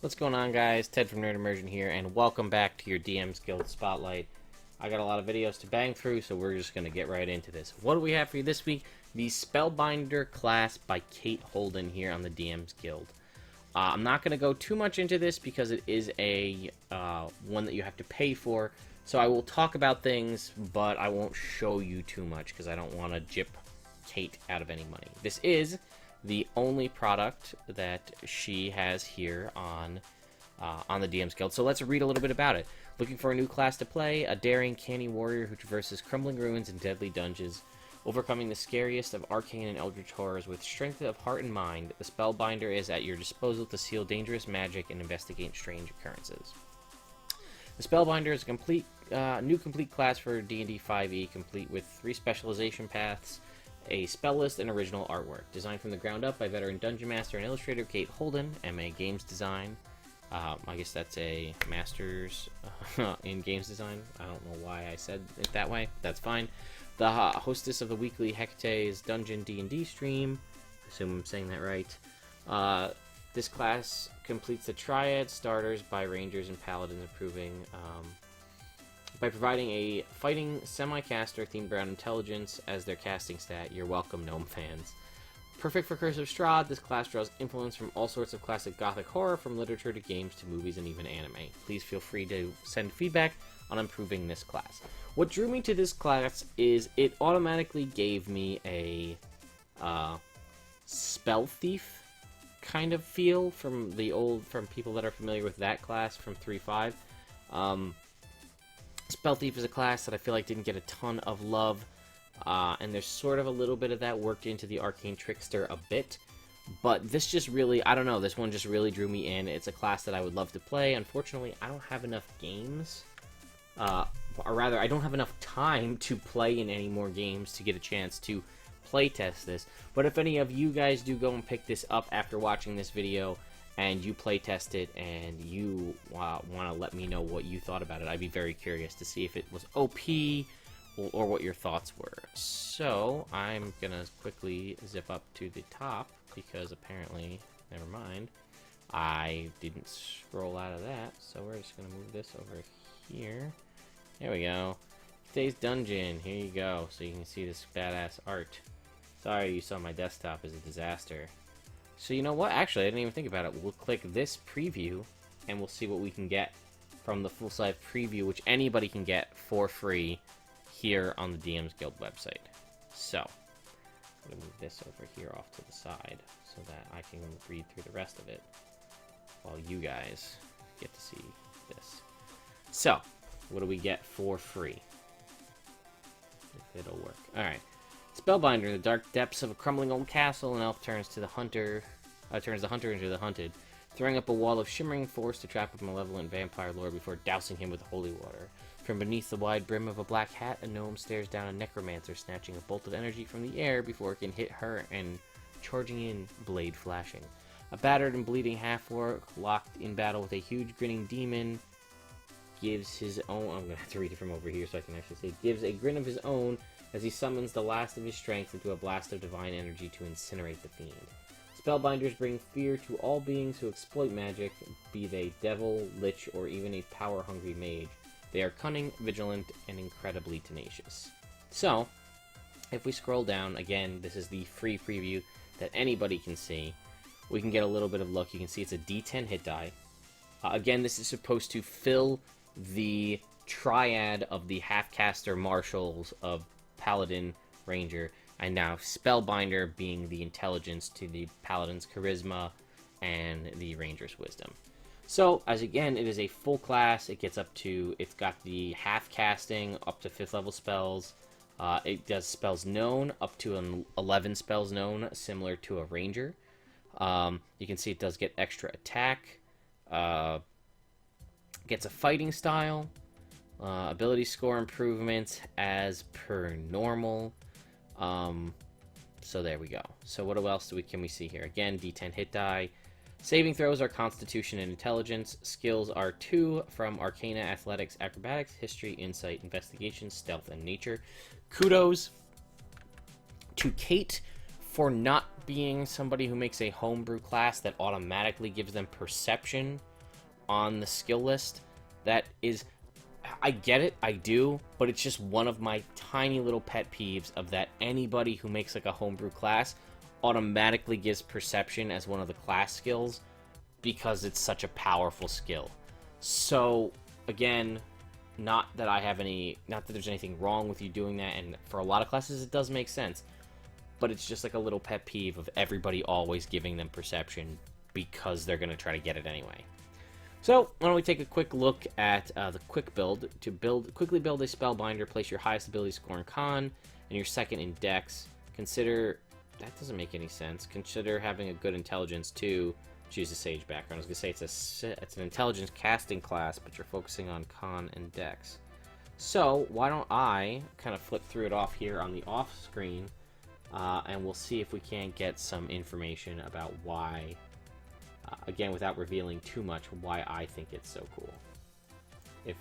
What's going on, guys? Ted from Immersion here, and welcome back to your DM's Guild Spotlight. I got a lot of videos to bang through, so we're just going to get right into this. What do we have for you this week? The Spellbinder class by Kate Holden here on the DM's Guild. I'm not going to go too much into this because it is a one that you have to pay for, so I will talk about things, but I won't show you too much because I don't want to gyp Kate out of any money. This is the only product that she has here on the DM's Guild. So let's read a little bit about it. Looking for a new class to play? A daring canny warrior who traverses crumbling ruins and deadly dungeons, overcoming the scariest of arcane and eldrich horrors with strength of heart and mind. The Spellbinder is at your disposal to seal dangerous magic and investigate strange occurrences. The Spellbinder is a complete class for D&D 5e, complete with 3 specialization paths, a spell list, and original artwork. Designed from the ground up by veteran dungeon master and illustrator Kate Holden, MA Games Design. I guess that's a master's in games design. I don't know why I said it that way. That's fine. The hostess of the weekly Hecte's Dungeon D&D stream. I assume I'm saying that right. This class completes the triad starters by Rangers and Paladins, by providing a fighting semi-caster themed around intelligence as their casting stat. You're welcome, Gnome fans. Perfect for Curse of Strahd, this class draws influence from all sorts of classic gothic horror, from literature to games to movies and even anime. Please feel free to send feedback on improving this class. What drew me to this class is it automatically gave me a spell thief kind of feel from people that are familiar with that class from 3.5. Spell Thief is a class that I feel like didn't get a ton of love, and there's sort of a little bit of that worked into the Arcane Trickster a bit, but this just really, I don't know, this one just really drew me in. It's a class that I would love to play. Unfortunately, I don't have enough games, or rather, I don't have enough time to play in any more games to get a chance to play test this, but if any of you guys do go and pick this up after watching this video, and you play test it, and you want to let me know what you thought about it, I'd be very curious to see if it was OP, or what your thoughts were. So, I'm going to quickly zip up to the top, because apparently, never mind, I didn't scroll out of that, so we're just going to move this over here. There we go. Today's dungeon, here you go, so you can see this badass art. Sorry you saw my desktop is a disaster. So you know what? Actually, I didn't even think about it. We'll click this preview, and we'll see what we can get from the full-size preview, which anybody can get for free here on the DM's Guild website. So, I'm going to move this over here off to the side so that I can read through the rest of it while you guys get to see this. So, what do we get for free? If it'll work. Alright. Spellbinder, in the dark depths of a crumbling old castle, an elf turns the hunter into the hunted, throwing up a wall of shimmering force to trap a malevolent vampire lord before dousing him with holy water. From beneath the wide brim of a black hat, a gnome stares down a necromancer, snatching a bolt of energy from the air before it can hit her and charging in, blade flashing. A battered and bleeding half-orc, locked in battle with a huge grinning demon, gives his own... I'm going to have to read it from over here so I can actually say. Gives a grin of his own as he summons the last of his strength into a blast of divine energy to incinerate the fiend. Spellbinders bring fear to all beings who exploit magic, be they devil, lich, or even a power-hungry mage. They are cunning, vigilant, and incredibly tenacious. So, if we scroll down, again, this is the free preview that anybody can see. We can get a little bit of look. You can see it's a D10 hit die. Again, this is supposed to fill the triad of the half-caster marshals of Paladin, Ranger, and now Spellbinder being the intelligence to the Paladin's charisma and the Ranger's wisdom. So, as again, it is a full class. It's got the half casting up to 5th level spells. It does spells known up to 11 spells known, similar to a Ranger. You can see it does get extra attack. Gets a fighting style. Ability score improvements as per normal. So there we go. So what else can we see here? Again, D10 hit die. Saving throws are Constitution and Intelligence. Skills are 2 from Arcana, Athletics, Acrobatics, History, Insight, Investigation, Stealth, and Nature. Kudos to Kate for not being somebody who makes a homebrew class that automatically gives them Perception on the skill list that is, I get it, I do, but it's just one of my tiny little pet peeves of that anybody who makes like a homebrew class automatically gives perception as one of the class skills because it's such a powerful skill. So again, not that there's anything wrong with you doing that, and for a lot of classes it does make sense, but it's just like a little pet peeve of everybody always giving them perception because they're going to try to get it anyway. So why don't we take a quick look at the quick build. To quickly build a Spellbinder, place your highest ability score in Con and your second in Dex. Consider, that doesn't make any sense, consider having a good intelligence too. Choose a Sage background. I was going to say it's an intelligence casting class, but you're focusing on Con and Dex. So why don't I kind of flip through it off here on the off screen, and we'll see if we can't get some information about why, again, without revealing too much, why I think it's so cool. If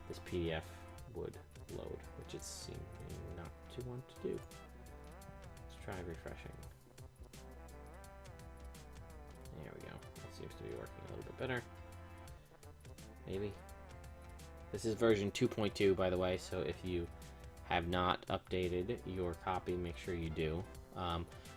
this PDF would load, which it seems not to want to do. Let's try refreshing. There we go. That seems to be working a little bit better. Maybe. This is version 2.2, by the way, so if you have not updated your copy, make sure you do.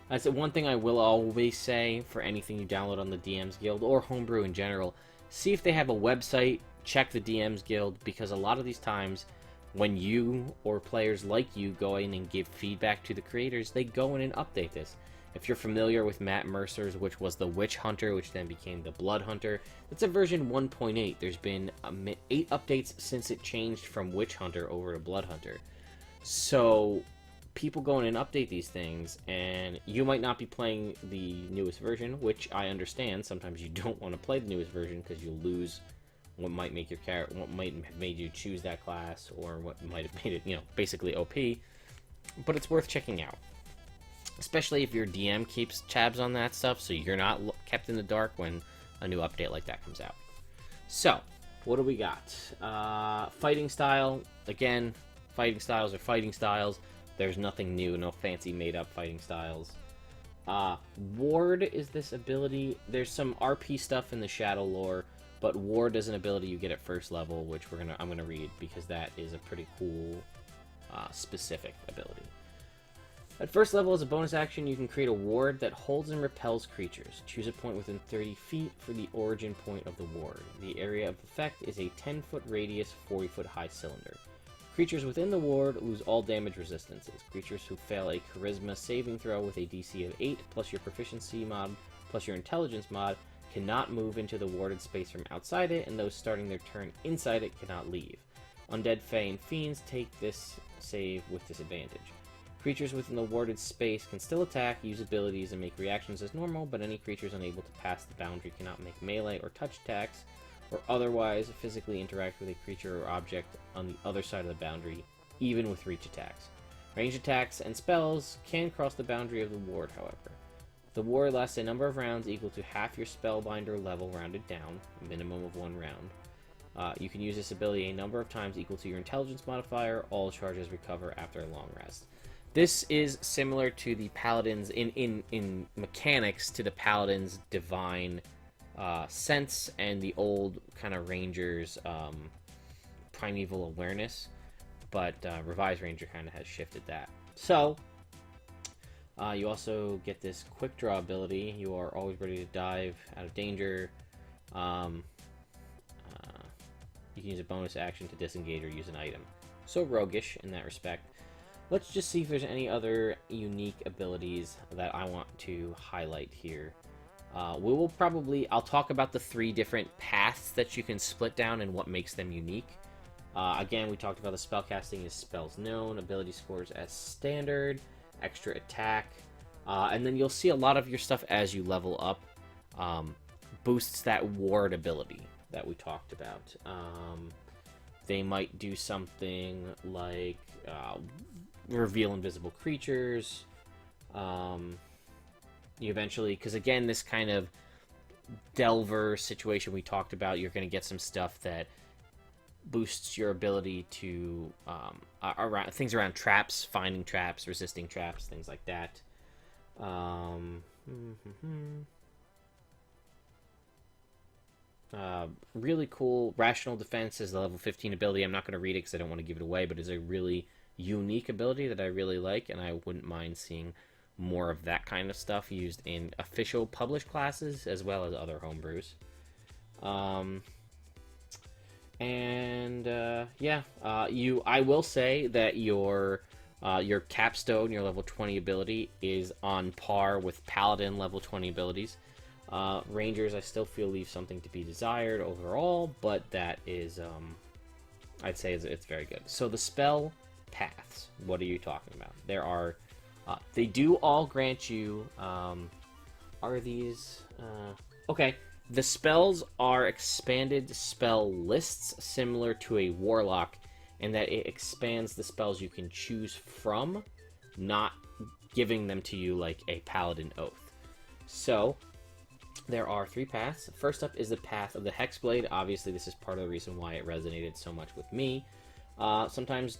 That's the one thing I will always say for anything you download on the DMs Guild or Homebrew in general. See if they have a website, check the DMs Guild, because a lot of these times when you or players like you go in and give feedback to the creators, they go in and update this. If you're familiar with Matt Mercer's, which was the Witch Hunter, which then became the Blood Hunter, that's a version 1.8. There's been 8 updates since it changed from Witch Hunter over to Blood Hunter. So people go in and update these things, and you might not be playing the newest version, which I understand. Sometimes you don't want to play the newest version because you'll lose what might make your character, what might have made you choose that class, or what might have made it, you know, basically OP. But it's worth checking out, especially if your DM keeps tabs on that stuff, so you're not kept in the dark when a new update like that comes out. So, what do we got? Fighting style. Again, fighting styles are fighting styles. There's nothing new, no fancy made-up fighting styles. Ward is this ability. There's some RP stuff in the Shadow lore, but Ward is an ability you get at first level, which I'm gonna read because that is a pretty cool, specific ability. At first level, as a bonus action, you can create a ward that holds and repels creatures. Choose a point within 30 feet for the origin point of the ward. The area of effect is a 10-foot radius, 40-foot high cylinder. Creatures within the ward lose all damage resistances. Creatures who fail a charisma saving throw with a DC of 8 plus your proficiency mod plus your intelligence mod cannot move into the warded space from outside it, and those starting their turn inside it cannot leave. Undead, Fae, and Fiends take this save with disadvantage. Creatures within the warded space can still attack, use abilities, and make reactions as normal, but any creatures unable to pass the boundary cannot make melee or touch attacks, or otherwise physically interact with a creature or object on the other side of the boundary, even with reach attacks. Range attacks and spells can cross the boundary of the ward, however. The ward lasts a number of rounds equal to half your Spellbinder level rounded down, a minimum of 1 round. You can use this ability a number of times equal to your intelligence modifier. All charges recover after a long rest. This is similar to the Paladins in mechanics to the Paladins' Divine Sense and the old kind of Rangers' Primeval Awareness, but Revised Ranger kind of has shifted that. So, you also get this Quick Draw ability. You are always ready to dive out of danger. You can use a bonus action to disengage or use an item. So roguish in that respect. Let's just see if there's any other unique abilities that I want to highlight here. I'll talk about the 3 different paths that you can split down and what makes them unique. Again, we talked about the spellcasting is spells known, ability scores as standard, extra attack, and then you'll see a lot of your stuff as you level up boosts that ward ability that we talked about. They might do something like reveal invisible creatures. You eventually, because again, this kind of Delver situation we talked about, you're going to get some stuff that boosts your ability to around things around traps, finding traps, resisting traps, things like that. Really cool. Rational Defense is the level 15 ability. I'm not going to read it because I don't want to give it away, but it's a really unique ability that I really like, and I wouldn't mind seeing more of that kind of stuff used in official published classes as well as other homebrews. I will say that your capstone, your level 20 ability, is on par with Paladin level 20 abilities. Rangers, I still feel leave something to be desired overall, but that is, I'd say it's very good. So the spell paths, what are you talking about? There are, they do all grant you, are these, okay, the spells are expanded spell lists similar to a warlock in that it expands the spells you can choose from, not giving them to you like a paladin oath. So there are 3 paths. First up is the path of the Hex Blade. Obviously, this is part of the reason why it resonated so much with me. Sometimes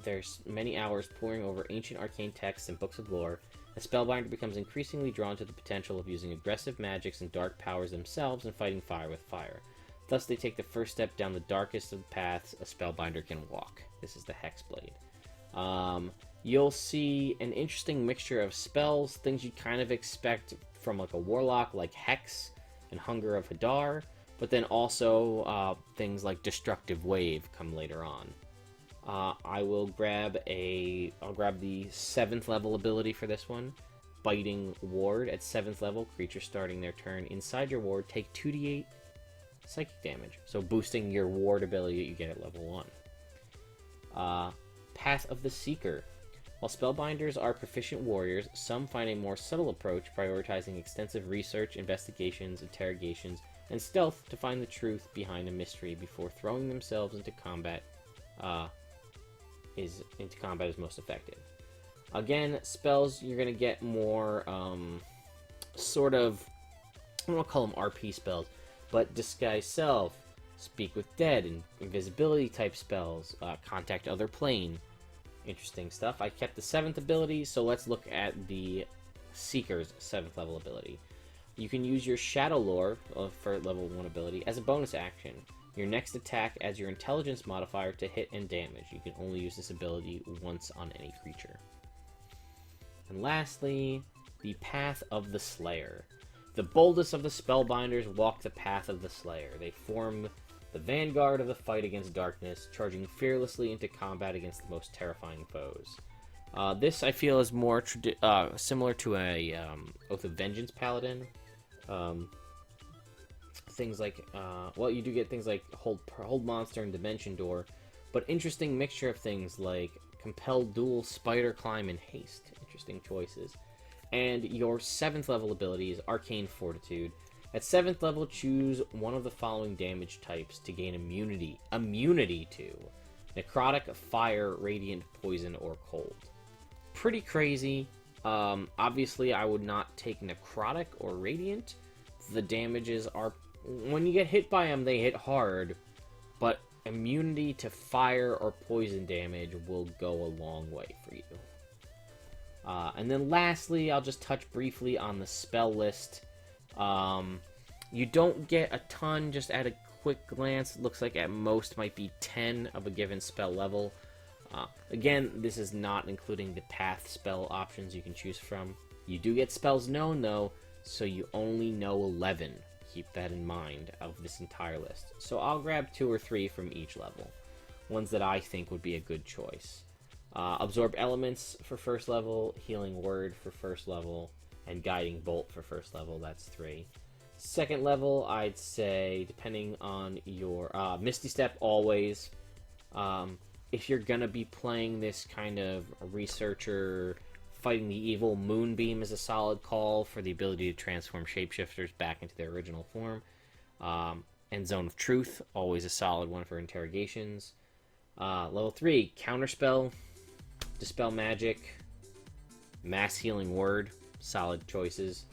there's many hours poring over ancient arcane texts and books of lore, a spellbinder becomes increasingly drawn to the potential of using aggressive magics and dark powers themselves and fighting fire with fire. Thus, they take the first step down the darkest of the paths a spellbinder can walk. This is the Hex Blade. You'll see an interesting mixture of spells, things you'd kind of expect from like a warlock, like Hex and Hunger of Hadar, but then also things like Destructive Wave come later on. I'll grab the 7th level ability for this one, Biting Ward. At 7th level, creatures starting their turn inside your ward take 2d8 psychic damage, so boosting your ward ability that you get at level 1. Path of the Seeker. While spellbinders are proficient warriors, some find a more subtle approach, prioritizing extensive research, investigations, interrogations, and stealth to find the truth behind a mystery before throwing themselves into combat. Is most effective. Again, spells you're gonna get more sort of, I don't want to call them RP spells, but Disguise Self, Speak with Dead, and invisibility type spells, Contact Other Plane. Interesting stuff. I kept the 7th ability, so let's look at the Seeker's 7th level ability. You can use your Shadow Lore for level 1 ability as a bonus action. Your next attack adds your intelligence modifier to hit and damage. You can only use this ability once on any creature. And lastly, the Path of the Slayer. The boldest of the spellbinders walk the Path of the Slayer. They form the vanguard of the fight against darkness, charging fearlessly into combat against the most terrifying foes. This, I feel, is more similar to a Oath of Vengeance Paladin. Things like, you do get things like Hold Monster and Dimension Door, but interesting mixture of things like Compel Duel, Spider Climb, and Haste. Interesting choices. And your 7th level ability is Arcane Fortitude. At 7th level, choose one of the following damage types to gain immunity. Immunity to Necrotic, Fire, Radiant, Poison, or Cold. Pretty crazy. Obviously, I would not take Necrotic or Radiant. The damages are, when you get hit by them, they hit hard, but immunity to fire or poison damage will go a long way for you. And then lastly, I'll just touch briefly on the spell list. You don't get a ton just at a quick glance. It looks like at most might be 10 of a given spell level. Again, this is not including the path spell options you can choose from. You do get spells known, though, so you only know 11. Keep that in mind of this entire list. So I'll grab 2 or 3 from each level. Ones that I think would be a good choice. Absorb Elements for 1st level, Healing Word for 1st level, and Guiding Bolt for 1st level. That's 3. 2nd level, I'd say, depending on your... Misty Step, always. If you're going to be playing this kind of researcher, fighting the evil, Moonbeam is a solid call for the ability to transform shapeshifters back into their original form. And Zone of Truth, always a solid one for interrogations. Level 3, Counterspell, Dispel Magic, Mass Healing Word, solid choices.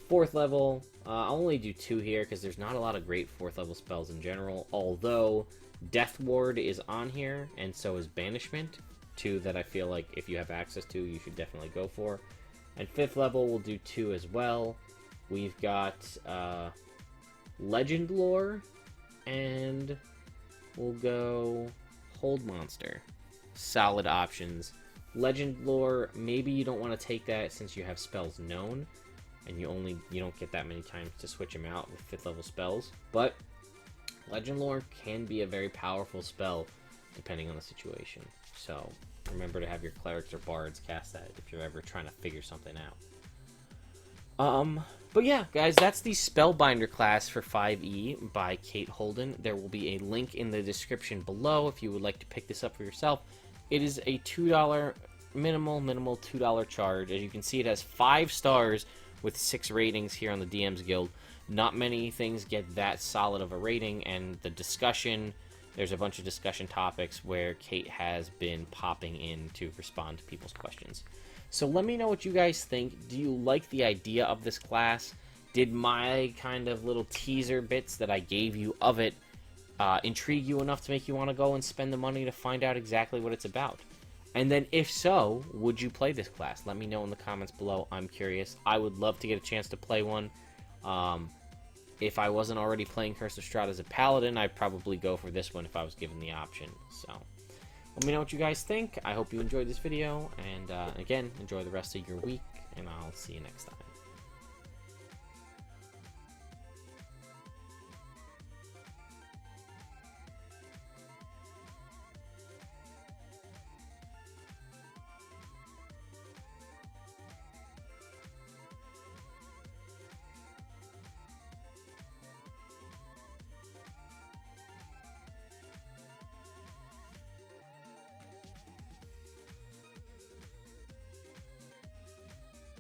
4th level, I'll only do 2 here because there's not a lot of great 4th level spells in general, although Death Ward is on here, and so is Banishment, 2 that I feel like if you have access to, you should definitely go for. And 5th level, we'll do 2 as well. We've got Legend Lore, and we'll go Hold Monster. Solid options. Legend Lore, maybe you don't want to take that since you have spells known, and you don't get that many times to switch them out with 5th level spells. But Legend Lore can be a very powerful spell depending on the situation. So remember to have your clerics or bards cast that if you're ever trying to figure something out. But yeah, guys, that's the Spellbinder class for 5e by Kate Holden. There will be a link in the description below if you would like to pick this up for yourself. It is a $2 minimal $2 charge. As you can see, it has 5 stars with 6 ratings here on the DM's Guild. Not many things get that solid of a rating, and the discussion, there's a bunch of discussion topics where Kate has been popping in to respond to people's questions. So let me know what you guys think. Do you like the idea of this class? Did my kind of little teaser bits that I gave you of it intrigue you enough to make you want to go and spend the money to find out exactly what it's about? And then if so, would you play this class? Let me know in the comments below. I'm curious. I would love to get a chance to play one. If I wasn't already playing Curse of Strahd as a Paladin, I'd probably go for this one if I was given the option. So let me know what you guys think. I hope you enjoyed this video, and again, enjoy the rest of your week, and I'll see you next time.